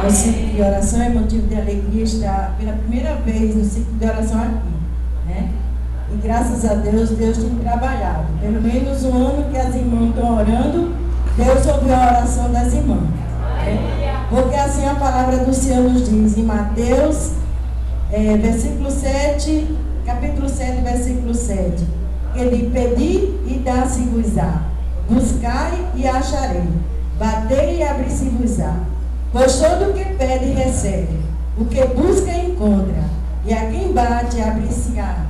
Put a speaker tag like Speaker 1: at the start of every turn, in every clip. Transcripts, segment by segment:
Speaker 1: ao ciclo de oração. É motivo de alegria estar pela primeira vez no ciclo de oração aqui, né? E graças a Deus, Deus tem trabalhado. Pelo menos um ano que as irmãs estão orando, Deus ouviu a oração das irmãs, né? Porque assim a palavra do Senhor nos diz em Mateus, versículo 7, capítulo 7, versículo 7. Ele pedi e dá-se-vos-á, buscai e acharei, batei e abri-se-vos-á. Pois todo o que pede recebe, o que busca encontra, e a quem bate abrir-se-á.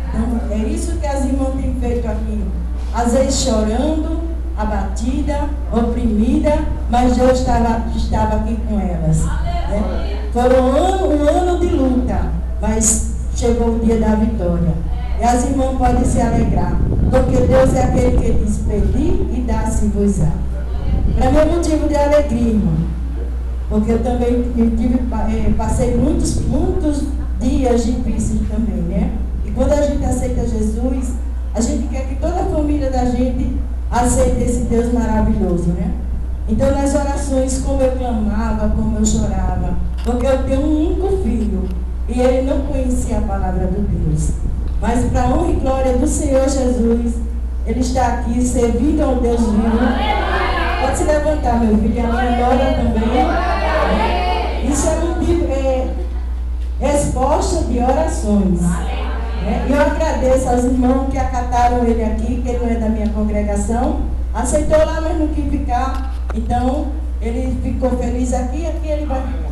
Speaker 1: Então, é isso que as irmãs têm feito aqui, às vezes chorando, abatida, oprimida, mas Deus estava aqui com elas, né? Foram um ano de luta, mas chegou o dia da vitória. E as irmãs podem se alegrar, porque Deus é aquele que diz: pedi e dá-se-vos-á. Para mim é motivo de alegria, irmão, porque eu também passei muitos dias difíceis também, né? E quando a gente aceita Jesus, a gente quer que toda a família da gente aceite esse Deus maravilhoso, né? Então, nas orações, como eu clamava, como eu chorava, porque eu tenho um único filho e ele não conhecia a palavra de Deus. Mas, para a honra e glória do Senhor Jesus, ele está aqui servindo ao Deus vivo. Pode se levantar, meu filho, a minha ora também. Isso é resposta de orações. E eu agradeço aos irmãos que acataram ele aqui, que ele não é da minha congregação, aceitou lá, mas não quis ficar. Então, ele ficou feliz aqui e aqui ele vai ficar.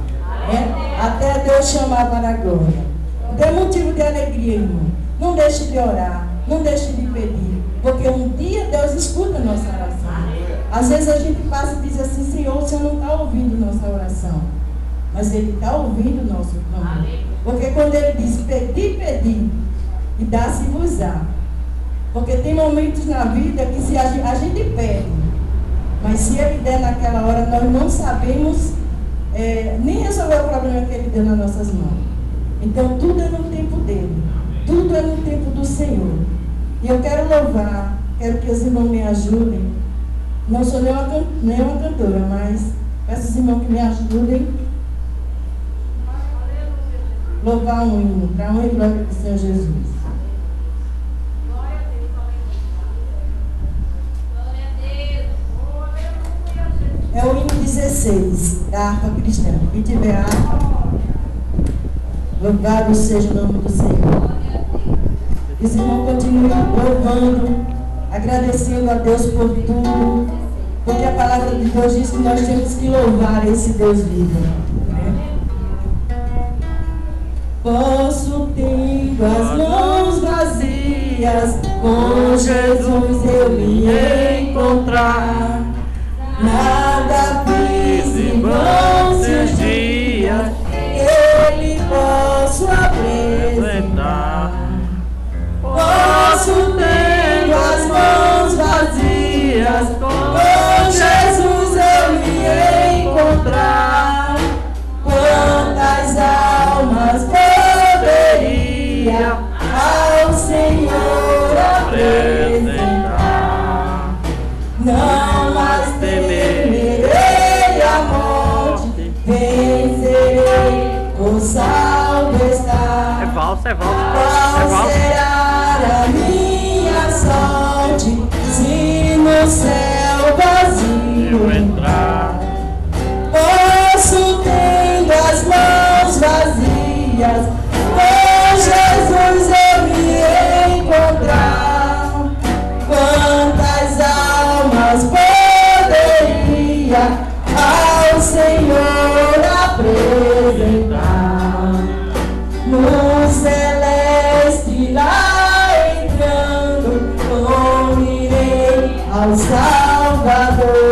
Speaker 1: Até Deus chamar para a glória. Então é motivo de alegria, irmão. Não deixe de orar, não deixe de pedir, porque um dia Deus escuta a nossa oração. Às vezes a gente passa e diz assim: Senhor, o Senhor não está ouvindo nossa oração, mas Ele está ouvindo o nosso clamor. Porque quando Ele diz pedi, pedi, e dá-se-vos-á. Porque tem momentos na vida que se a gente pede, mas se Ele der naquela hora, nós não sabemos nem resolver o problema que Ele deu nas nossas mãos. Então tudo é no tempo dele, tudo é no tempo do Senhor. E eu quero louvar, quero que os irmãos me ajudem. Não sou nem uma cantora, mas peço aos irmãos que me ajudem. Louvar um hino, para a honra e glória do Senhor Jesus. É o hino 16 da harpa cristã. Quem tiver harpa, louvado seja o nome do Senhor. Os irmãos continuam louvando, agradecendo a Deus por tudo, porque a palavra de Deus diz que nós temos que louvar esse Deus vivo, né? Posso ter as mãos vazias, com Jesus eu me encontrar. Nada fiz em vão seus dias, Ele posso apresentar. Posso ter as mãos vazias, com Jesus eu me encontrar. Quantas almas poderia ao Senhor apresentar? Não mais temerei a morte, vencerei, com salvo estar.
Speaker 2: É valsa.
Speaker 1: Qual será a minha sorte se no céu vazio entrar? Posso tendo as mãos vazias, com Jesus eu me encontrar. Quantas almas poderia ao Senhor apresentar? No celeste lá entrando, unirei ao Salvador.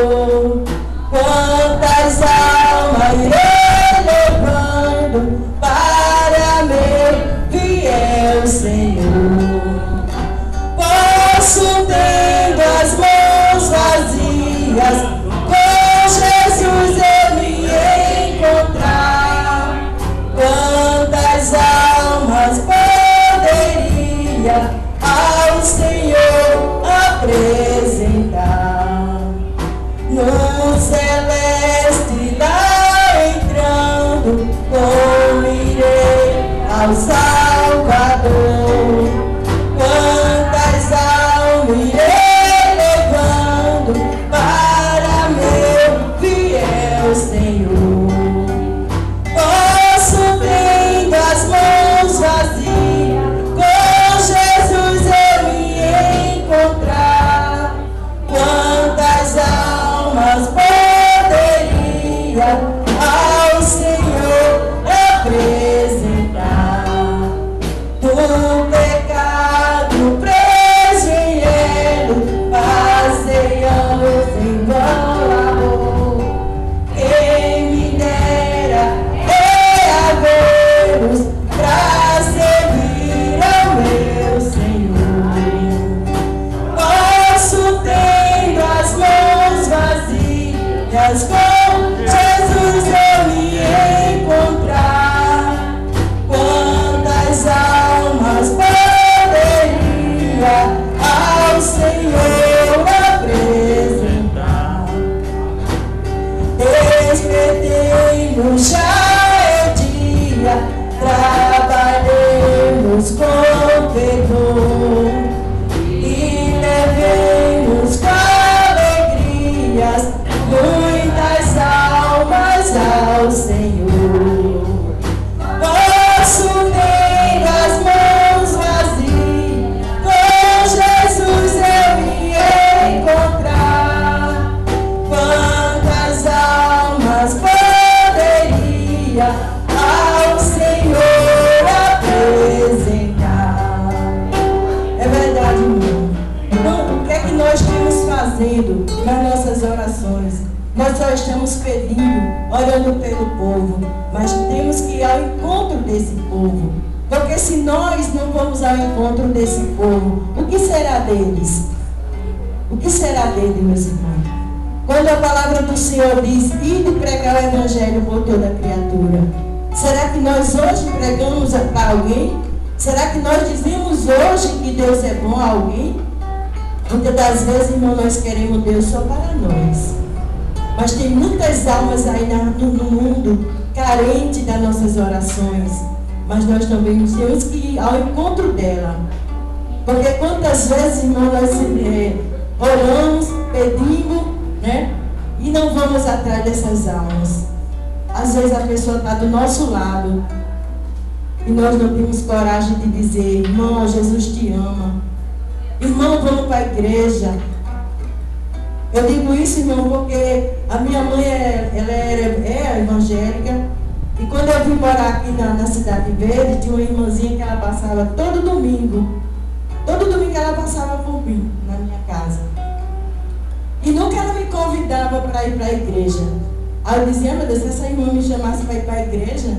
Speaker 1: Quantas almas irei levando para meu fiel Senhor. Posso tendo as mãos vazias, com Jesus eu me encontrar. Trabalhemos, já é dia, trabalhemos com fervor e levemos com alegrias muitas almas ao Senhor. Posso ter as mãos vazias, com Jesus eu me encontrar. Quantas almas poderia ao Senhor apresentar? É verdade, irmão. Então, o que é que nós estamos fazendo nas nossas orações? Nós só estamos pedindo, orando pelo povo, mas temos que ir ao encontro desse povo. Porque se nós não vamos ao encontro desse povo, o que será deles? O que será deles, meus irmãos? Quando a palavra do Senhor diz, ide pregar o Evangelho por toda criatura, será que nós hoje pregamos para alguém? Será que nós dizemos hoje que Deus é bom a alguém? Muitas das vezes, irmão, nós queremos Deus só para nós. Mas tem muitas almas aí no mundo carentes das nossas orações. Mas nós também temos que ir ao encontro dela. Porque quantas vezes, irmão, nós oramos, pedimos, né? E não vamos atrás dessas almas. Às vezes a pessoa está do nosso lado e nós não temos coragem de dizer, irmão, Jesus te ama. Irmão, vamos para a igreja. Eu digo isso, irmão, porque a minha mãe ela é evangélica. E quando eu vim morar aqui na Cidade Verde, tinha uma irmãzinha que ela passava todo domingo. Todo domingo ela passava por mim, na minha casa. E nunca ela me convidava para ir para a igreja. Aí eu dizia, meu Deus, se essa irmã me chamasse para ir para a igreja,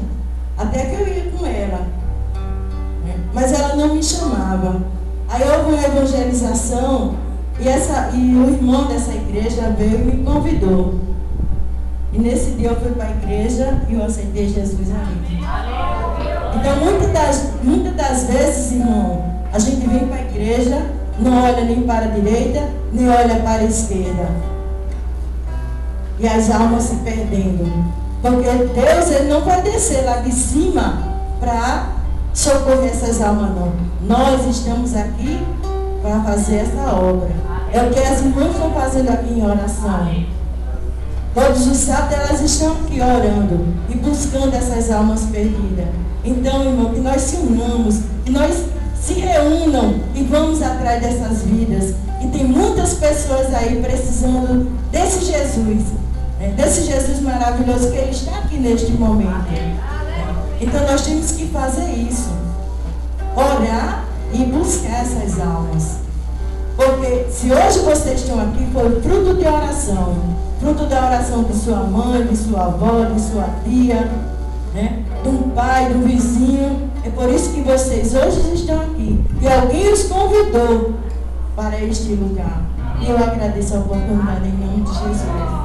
Speaker 1: até que eu ia com ela. Mas ela não me chamava. Aí houve uma evangelização e o irmão dessa igreja veio e me convidou. E nesse dia eu fui para a igreja e eu aceitei Jesus ali. Então muitas das vezes, irmão, a gente vem para a igreja, não olha nem para a direita, nem olha para a esquerda. E as almas se perdendo. Porque Deus ele não vai descer lá de cima para socorrer essas almas, não. Nós estamos aqui para fazer essa obra. É o que as irmãs estão fazendo aqui em oração. Todos os sábados elas estão aqui orando e buscando essas almas perdidas. Então, irmão, que nós se unamos, que nós se reúnam e vamos atrás dessas vidas. E tem muitas pessoas aí precisando desse Jesus maravilhoso que Ele está aqui neste momento. Então nós temos que fazer isso. Orar e buscar essas almas. Porque se hoje vocês estão aqui, foi fruto de oração. Fruto da oração de sua mãe, de sua avó, de sua tia, né? De um pai, de um vizinho. É por isso que vocês hoje estão aqui. E alguém os convidou para este lugar. E eu agradeço a oportunidade em nome de Jesus.